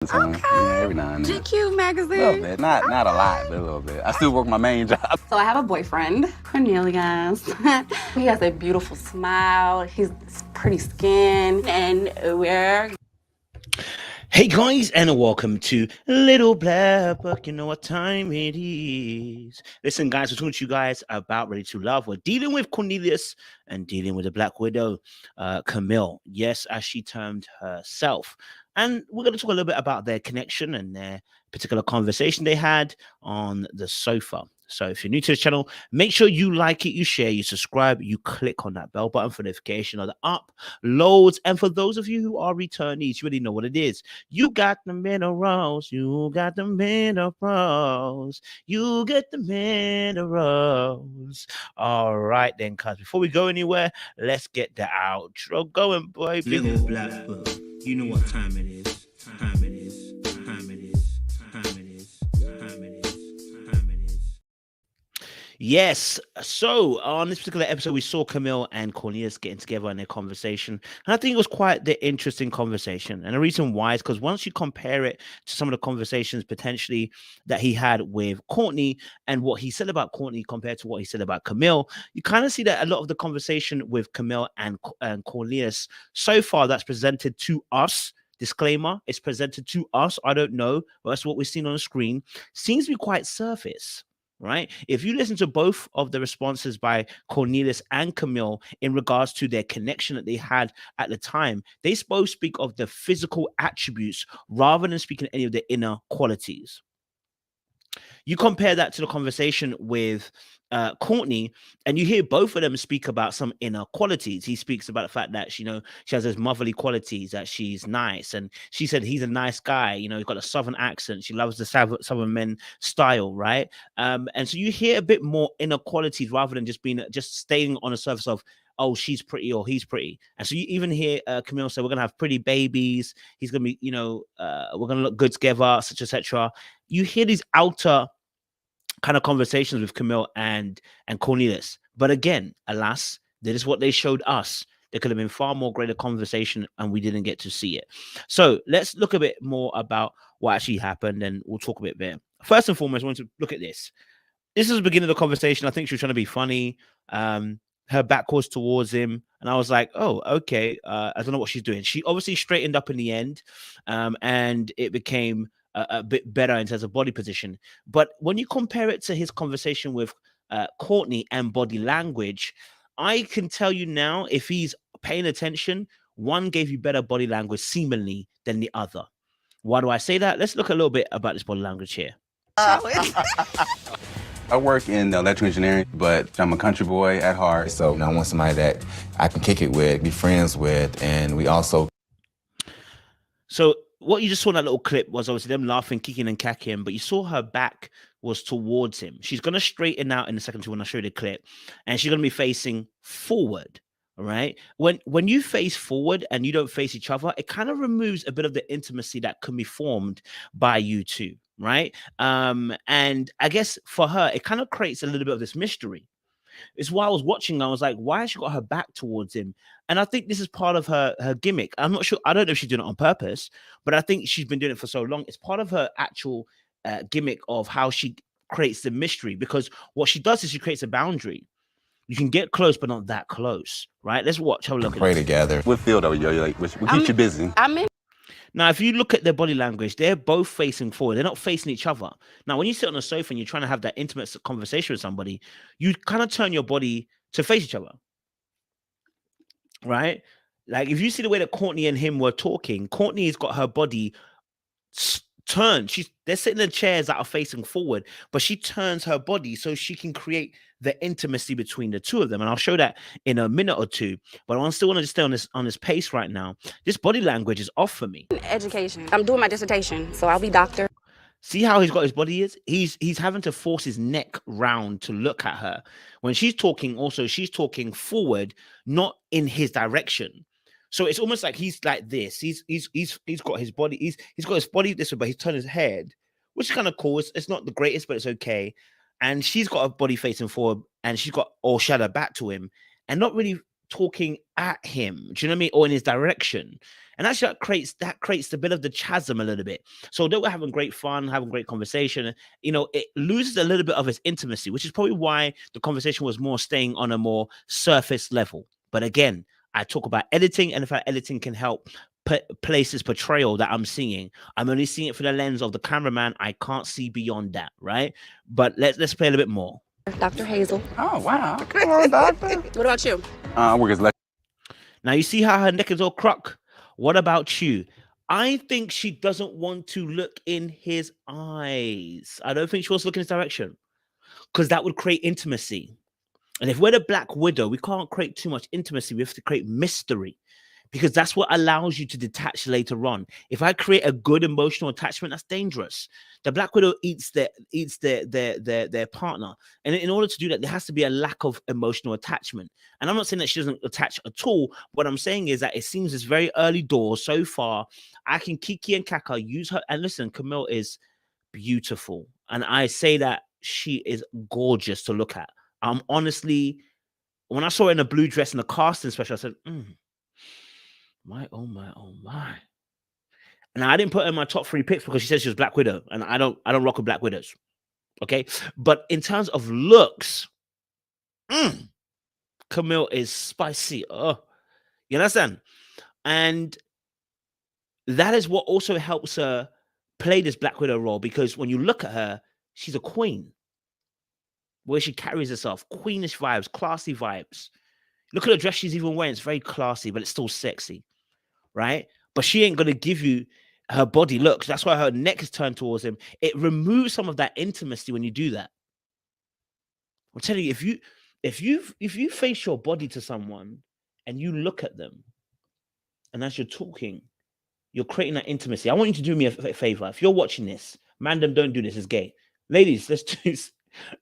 Okay. Every now and then. GQ magazine. A little bit. Not a lot, but a little bit. I still work my main job. So I have a boyfriend, Cornelius. He has a beautiful smile. He's pretty skin, and we're... Hey guys, and welcome to Little Black Book. You know what time it is. Listen, guys, we're talking to you guys about Ready to Love. We're dealing with Cornelius and dealing with the Black Widow, Kamil. Yes, as she termed herself. And we're going to talk a little bit about their connection and their particular conversation they had on the sofa. So if you're new to the channel, make sure you like it, you share, you subscribe, you click on that bell button for notification of the uploads. And for those of you who are returnees, you already know what it is. You got the minerals, you got the minerals, you get the minerals. All right then, cuz before we go anywhere, let's get the outro going, boy. Little Black Book, you know what time it is. Time it is. Time it is. Time it is. Time it is. Time it is. Yes. So on this particular episode, we saw Camille and Cornelius getting together in their conversation. And I think it was quite the interesting conversation. And the reason why is because once you compare it to some of the conversations potentially that he had with Courtney and what he said about Courtney compared to what he said about Camille, you kind of see that a lot of the conversation with Camille and Cornelius so far that's presented to us. Disclaimer, it's presented to us. I don't know, but that's what we're seeing on the screen. Seems to be quite surface, right? If you listen to both of the responses by Cornelius and Camille in regards to their connection that they had at the time, they both speak of the physical attributes rather than speaking any of the inner qualities. You compare that to the conversation with Courtney, and you hear both of them speak about some inner qualities. He speaks about the fact that she has those motherly qualities, that she's nice, and she said he's a nice guy. He's got a southern accent. She loves the southern men style, right? And so you hear a bit more inner qualities rather than just staying on the surface of, oh, she's pretty or he's pretty. And so you even hear Camille say, we're gonna have pretty babies. He's gonna be, we're gonna look good together, such etc. You hear these outer kind of conversations with Camille and Cornelius. But again, alas, that is what they showed us. There could have been far more greater conversation and we didn't get to see it. So let's look a bit more about what actually happened and we'll talk a bit there. First and foremost, I want to look at this. This is the beginning of the conversation. I think she was trying to be funny. Her back was towards him. And I was like, oh, okay. I don't know what she's doing. She obviously straightened up in the end and it became a bit better in terms of body position. But when you compare it to his conversation with Courtney and body language, I can tell you now, if he's paying attention, one gave you better body language seemingly than the other. Why do I say that? Let's look a little bit about this body language here. I work in electrical engineering, but I'm a country boy at heart. So I want somebody that I can kick it with, be friends with, and we also... So what you just saw in that little clip was obviously them laughing, kicking and cacking, but you saw her back was towards him. She's going to straighten out in a second when I show you the clip, and she's going to be facing forward, all right? When you face forward and you don't face each other, it kind of removes a bit of the intimacy that can be formed by you two, right? And I guess for her, it kind of creates a little bit of this mystery. It's why I was watching, I was like, why has she got her back towards him? And I think this is part of her gimmick. I'm not sure. I don't know if she's doing it on purpose, but I think she's been doing it for so long. It's part of her actual gimmick of how she creates the mystery, because what she does is she creates a boundary. You can get close, but not that close, right? Let's watch. Have a look. Pray together. We feel though, yo, like we keep you busy. Now, if you look at their body language, they're both facing forward. They're not facing each other. Now, when you sit on a sofa and you're trying to have that intimate conversation with somebody, you kind of turn your body to face each other, right? Like if you see the way that Courtney and him were talking, Courtney's got her body turned. They're sitting in chairs that are facing forward, but she turns her body so she can create the intimacy between the two of them. And I'll show that in a minute or two, but I still want to stay on this pace right now. This body language is off for me. Education. I'm doing my dissertation, so I'll be doctor. See how he's got his body is? He's having to force his neck round to look at her. When she's talking, also, she's talking forward, not in his direction. So it's almost like he's like this. He's got his body, he's got his body this way, but he's turned his head, which is kind of cool. It's not the greatest, but it's okay. And she's got a body facing forward and she's got all shadow back to him and not really talking at him. Do you know what I mean? Or in his direction. And actually that creates a bit of the chasm a little bit. So although we're having great fun, having great conversation, you know, it loses a little bit of its intimacy, which is probably why the conversation was more staying on a more surface level. But again, I talk about editing, and if our editing can help place this portrayal that I'm seeing, I'm only seeing it through the lens of the cameraman. I can't see beyond that, right? But let's play a little bit more. Dr. Hazel. Oh, wow. Come on, doctor. What about you? I work as Now you see how her neck is all crook. What about you? I think she doesn't want to look in his eyes. I don't think she wants to look in his direction, because that would create intimacy. And if we're the Black Widow, we can't create too much intimacy. We have to create mystery, because that's what allows you to detach later on. If I create a good emotional attachment, that's dangerous. The Black Widow eats their partner. And in order to do that, there has to be a lack of emotional attachment. And I'm not saying that she doesn't attach at all. What I'm saying is that it seems it's very early doors so far. I can Kiki and Kaka use her. And listen, Camille is beautiful. And I say that she is gorgeous to look at. Honestly, when I saw her in a blue dress in the casting special, I said, my, oh my, oh my. And I didn't put her in my top 3 picks because she said she was Black Widow, and I don't rock with Black Widows. Okay. But in terms of looks, Camille is spicy. Oh, you understand? And that is what also helps her play this Black Widow role, because when you look at her, she's a queen. Where she carries herself, queenish vibes, classy vibes. Look at the dress she's even wearing. It's very classy, but it's still sexy, right? But she ain't going to give you her body looks. That's why her neck is turned towards him. It removes some of that intimacy when you do that. I'm telling you, if you face your body to someone and you look at them, and as you're talking, you're creating that intimacy. I want you to do me a favor. If you're watching this, mandem, don't do this. It's gay. Ladies, let's do this.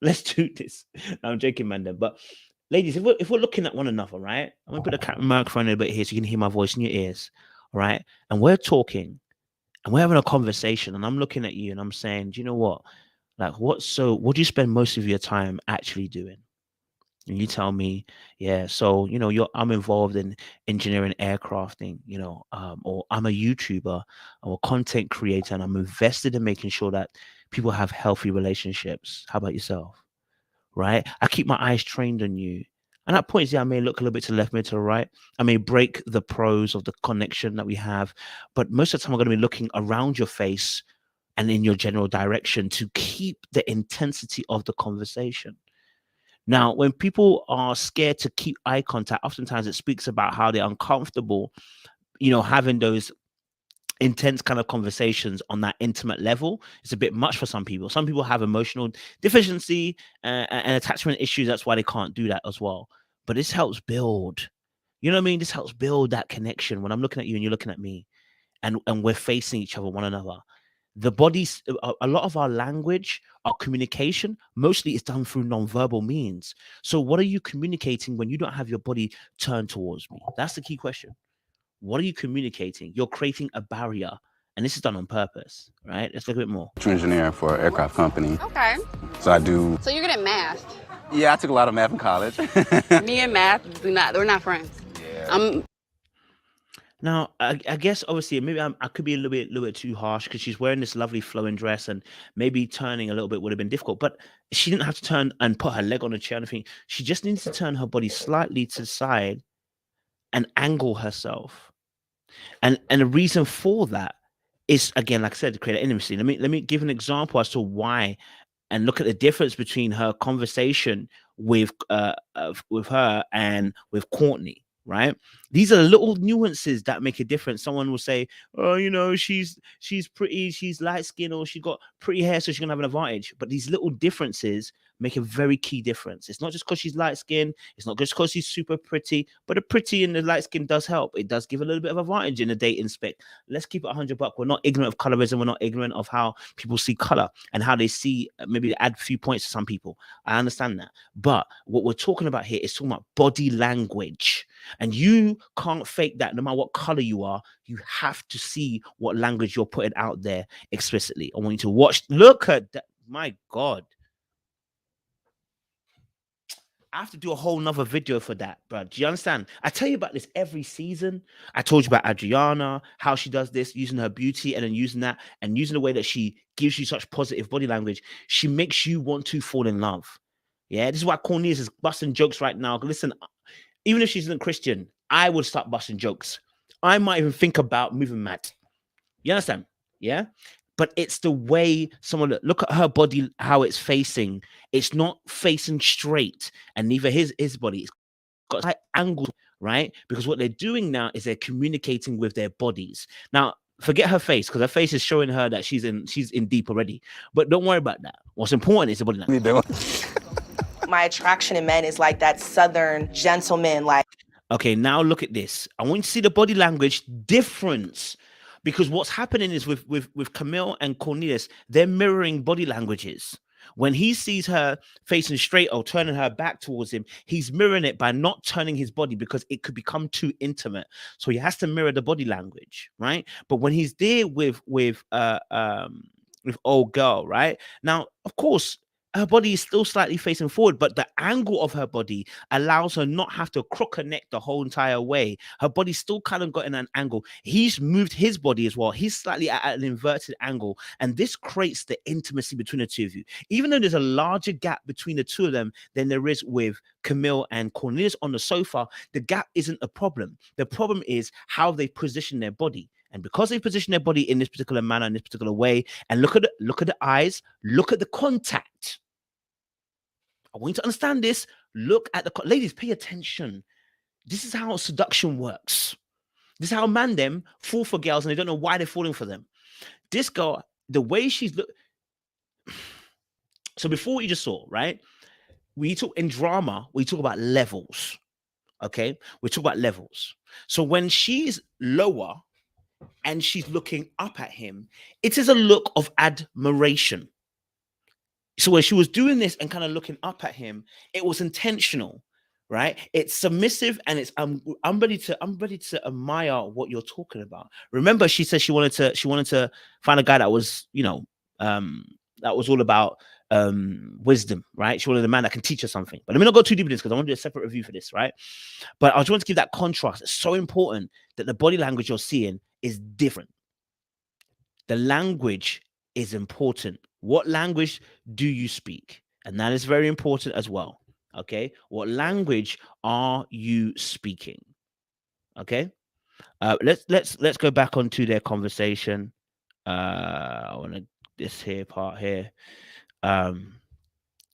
Let's do this. I'm joking, mandem. But ladies, if we're looking at one another, right? I'm gonna put the microphone a little bit here so you can hear my voice in your ears, all right? And we're talking, and we're having a conversation, and I'm looking at you, and I'm saying, do you know what? Like, what do you spend most of your time actually doing? And you tell me, yeah, so, you know, I'm involved in engineering aircrafting, you know, or I'm a YouTuber or a content creator, and I'm invested in making sure that people have healthy relationships. How about yourself? Right? I keep my eyes trained on you. And at points, yeah, I may look a little bit to the left, maybe to the right. I may break the pros of the connection that we have. But most of the time, I'm going to be looking around your face and in your general direction to keep the intensity of the conversation. Now, when people are scared to keep eye contact, oftentimes it speaks about how they're uncomfortable, you know, having those intense kind of conversations on that intimate level. It's a bit much for some people. Some people have emotional deficiency and attachment issues. That's why they can't do that as well. But this helps build, you know what I mean? This helps build that connection when I'm looking at you and you're looking at me, and we're facing each other, one another. The bodies, a lot of our language, our communication, mostly is done through nonverbal means. So what are you communicating when you don't have your body turned towards me? That's the key question. What are you communicating? You're creating a barrier, and this is done on purpose, right? Let's look a bit more. engineer for an aircraft company. Okay. So I do. So you're good at math. Yeah, I took a lot of math in college. Me and math we're not friends. Yeah. Now, I guess obviously maybe I could be a little bit too harsh, because she's wearing this lovely flowing dress, and maybe turning a little bit would have been difficult. But she didn't have to turn and put her leg on a chair or anything. She just needs to turn her body slightly to the side and angle herself. And the reason for that is, again, like I said, to create an intimacy. Let me give an example as to why, and look at the difference between her conversation with her and with Courtney. Right? These are little nuances that make a difference. Someone will say, oh, you know, she's pretty, she's light skinned, or she got pretty hair, so she's gonna have an advantage. But these little differences make a very key difference. It's not just because she's light skinned, it's not just because she's super pretty, but the pretty and the light skin does help. It does give a little bit of advantage in the dating spec. Let's keep it $100. We're not ignorant of colorism, we're not ignorant of how people see color and how they see, maybe add a few points to some people. I understand that. But what we're talking about here is talking about body language. And you can't fake that. No matter what color you are, you have to see what language you're putting out there explicitly. I want you to watch. Look at that. My God. I have to do a whole nother video for that, bro. Do you understand? I tell you about this every season. I told you about Adriana, how she does this, using her beauty and then using that and using the way that she gives you such positive body language. She makes you want to fall in love. Yeah, this is why Cornelius is busting jokes right now. Listen, even if she isn't Christian, I would start busting jokes. I might even think about moving mad. You understand? Yeah. But it's the way someone look at her body, how it's facing. It's not facing straight, and neither his body. It's got high angles, right? Because what they're doing now is they're communicating with their bodies. Now, forget her face, because her face is showing her that she's in deep already. But don't worry about that. What's important is the body language. My attraction in men is like that Southern gentleman, like. Okay, now look at this. I want you to see the body language difference. Because what's happening is with Camille and Cornelius, they're mirroring body languages. When he sees her facing straight or turning her back towards him, he's mirroring it by not turning his body because it could become too intimate. So he has to mirror the body language, right? But when he's there with old girl, right? Now, of course, her body is still slightly facing forward, but the angle of her body allows her not have to crook her neck the whole entire way. Her body's still kind of got in an angle. He's moved his body as well. He's slightly at an inverted angle, and this creates the intimacy between the two of you. Even though there's a larger gap between the two of them than there is with Camille and Cornelius on the sofa, the gap isn't a problem. The problem is how they position their body. And because they position their body in this particular manner, in this particular way, and look at the eyes, look at the contact. I want you to understand this. Look at the ladies, pay attention. This is how seduction works. This is how man them fall for girls and they don't know why they're falling for them. This girl, the way she's so before what you just saw, right? We talk in drama, we talk about levels. Okay, we talk about levels. So when she's lower and she's looking up at him, it is a look of admiration. So when she was doing this and kind of looking up at him, it was intentional, right? It's submissive, and it's I'm ready to admire what you're talking about. Remember, she said she wanted to find a guy that was, that was all about wisdom, right? She wanted a man that can teach her something. But let me not go too deep into this because I want to do a separate review for this, right? But I just want to give that contrast. It's so important that the body language you're seeing is different. The language is important. What language do you speak? And that is very important as well. Okay. What language are you speaking? Okay. Let's go back onto their conversation. I want to this here part here.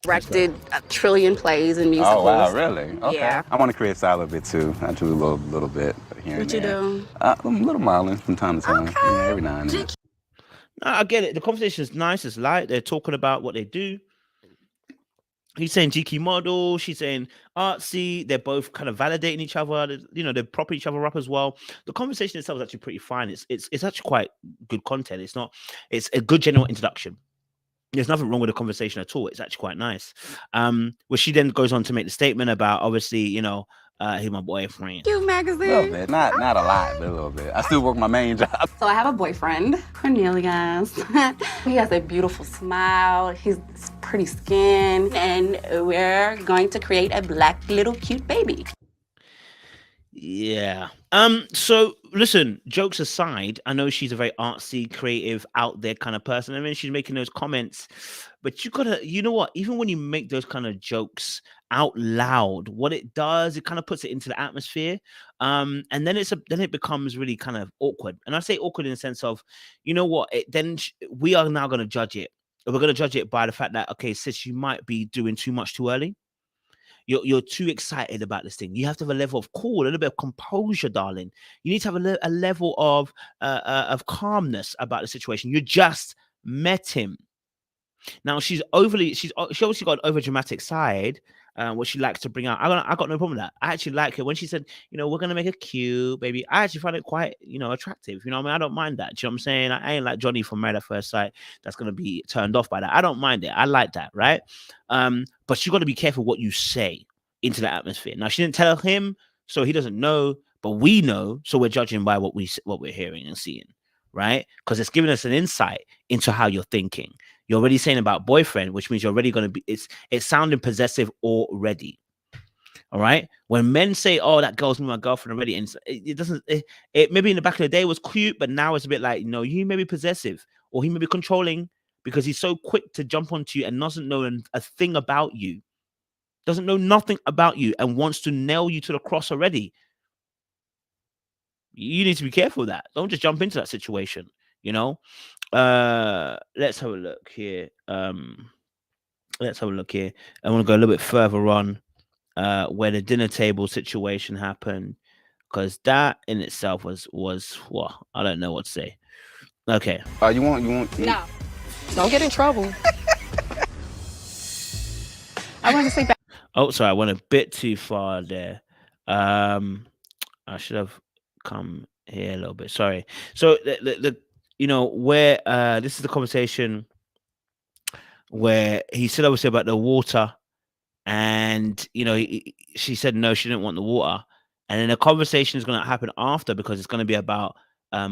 Directed a trillion plays and musicals. Oh wow, really? Okay. Yeah. I want to create style a bit too. I do a little bit here and What you there. do? A little modeling from time to time. Okay. Yeah, every now and then. No, I get it. The conversation is nice. It's light. They're talking about what they do. He's saying GQ model. She's saying artsy. They're both kind of validating each other. They're propping each other up as well. The conversation itself is actually pretty fine. It's actually quite good content. It's a good general introduction. There's nothing wrong with the conversation at all. It's actually quite nice. Where she then goes on to make the statement about obviously, he's my boyfriend. Cute A little magazine. bit, not a lot, but a little bit. I still work my main job. So I have a boyfriend, Cornelius. He has a beautiful smile. He's pretty skin, and we're going to create a black little cute baby. Yeah. So listen, jokes aside, I know she's a very artsy, creative, out there kind of person. I mean, she's making those comments, but you know what? Even when you make those kind of jokes out loud, what it does, it kind of puts it into the atmosphere. And then it becomes really kind of awkward. And I say awkward in the sense of, you know what? We are now going to judge it. We're going to judge it by the fact that, okay, sis, you might be doing too much too early. You're too excited about this thing. You have to have a level of cool, a little bit of composure, darling. You need to have a level of calmness about the situation. You just met him. Now she obviously got an over dramatic side, what she likes to bring out. I got no problem with that. I actually like it when she said, we're gonna make a cute baby. I actually find it quite, attractive. You know what I mean? I don't mind that. Do you know what I'm saying? I ain't like Johnny from Married at First Sight that's gonna be turned off by that. I don't mind it. I like that, right? But you got to be careful what you say into the atmosphere. Now she didn't tell him, so he doesn't know, but we know, so we're judging by what we're hearing and seeing, right? Because it's giving us an insight into how you're thinking. You're already saying about boyfriend, which means you're already going to be, it's sounding possessive already. All right. When men say, "Oh, that girl's with my girlfriend already," and it doesn't. It maybe in the back of the day was cute, but now it's a bit like, you know, he may be possessive or he may be controlling because he's so quick to jump onto you and doesn't know a thing about you, doesn't know nothing about you, and wants to nail you to the cross already. You need to be careful of that. Don't just jump into that situation. You know. Let's have a look here. Let's have a look here. I want to go a little bit further on. Where the dinner table situation happened, because that in itself was well, I don't know what to say. Okay. You want No. Don't get in trouble. I want to say back. Oh, sorry, I went a bit too far there. I should have come here a little bit. Sorry. So the you know where this is the conversation where he said obviously about the water. And, you know, she said no, she didn't want the water. And then the conversation is going to happen after because it's going to be about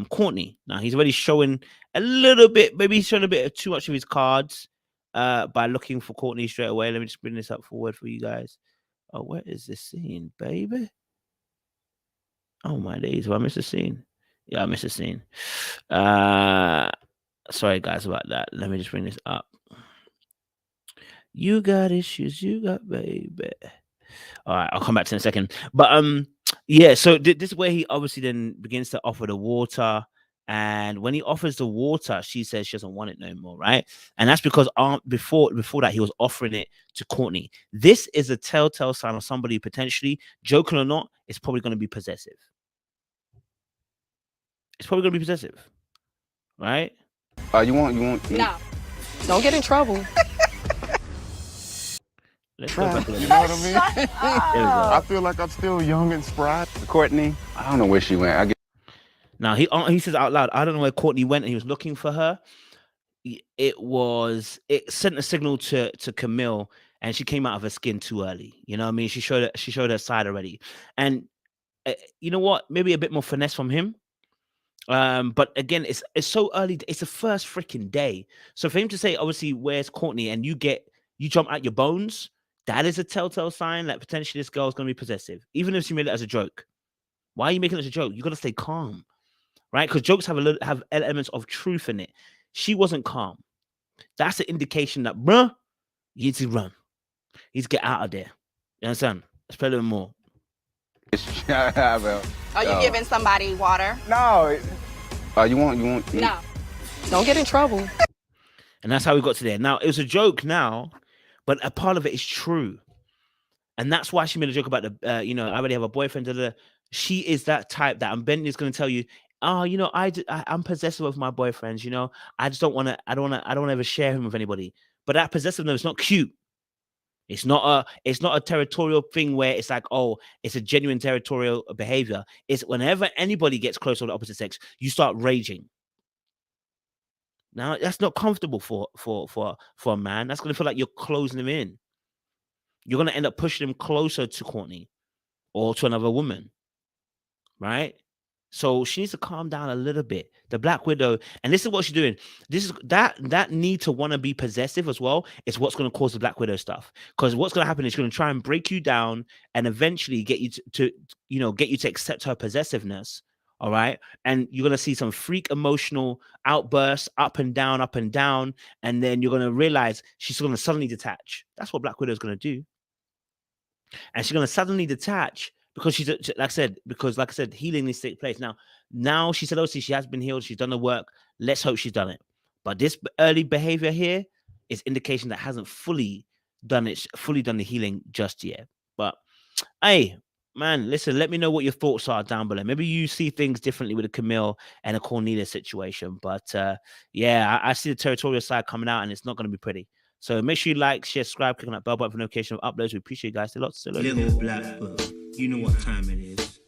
Courtney. Now, he's already showing a little bit, maybe he's showing a bit of too much of his cards by looking for Courtney straight away. Let me just bring this up forward for you guys. Oh, where is this scene, baby? Oh, my days. Have I missed a scene? Yeah, I missed a scene. Sorry, guys, about that. Let me just bring this up. You got issues, you got baby. All right, I'll come back to it in a second. But yeah, so this is where he obviously then begins to offer the water. And when he offers the water, she says she doesn't want it no more, right? And that's because before that, he was offering it to Courtney. This is a telltale sign of somebody potentially, joking or not, is probably going to be possessive. It's probably going to be possessive, right? you want No. Don't get in trouble. Let's go back to You know what I mean? There we go. I feel like I'm still young and spry. Courtney? I don't know where she went. I get Now he says out loud, I don't know where Courtney went, and he was looking for her. It sent a signal to Kamil, and she came out of her skin too early. You know what I mean? She showed her side already, and you know what? Maybe a bit more finesse from him. But again, it's so early. It's the first freaking day. So for him to say, obviously, where's Courtney, and you jump out your bones, that is a telltale sign that potentially this girl's going to be possessive, even if she made it as a joke. Why are you making it as a joke? You got to stay calm, right? Because jokes have elements of truth in it. She wasn't calm. That's an indication that, bruh, you need to run. You need to get out of there. You understand? Let's play a little more. Are you giving somebody water? No. You want No. Don't get in trouble. And that's how we got to there. Now, it was a joke now, but a part of it is true. And that's why she made a joke about the, you know, I already have a boyfriend. She is that type that Bentley's going to tell you, oh, you know, I'm possessive of my boyfriends, you know. I just don't want to ever share him with anybody. But that possessiveness is not cute. It's not a territorial thing where it's like, oh, it's a genuine territorial behavior. It's whenever anybody gets close to the opposite sex, you start raging. Now that's not comfortable for a man. That's gonna feel like you're closing him in. You're gonna end up pushing him closer to Courtney or to another woman, right? So she needs to calm down a little bit. The Black Widow, and this is what she's doing. This is that need to want to be possessive as well is what's going to cause the Black Widow stuff. Because what's going to happen is she's going to try and break you down and eventually get you to get you to accept her possessiveness. All right, and you're going to see some freak emotional outbursts, up and down, and then you're going to realize she's going to suddenly detach. That's what Black Widow is going to do, and she's going to suddenly detach. Because like I said, healing needs to take place. Now she said, obviously, she has been healed. She's done the work. Let's hope she's done it. But this early behavior here is indication that hasn't fully done the healing just yet. But hey, man, listen, let me know what your thoughts are down below. Maybe you see things differently with a Camille and a Cornelius situation. But yeah, I see the territorial side coming out, and it's not going to be pretty. So make sure you like, share, subscribe, click on that bell button for notification of uploads. We appreciate you guys. Little black book. You know what time it is.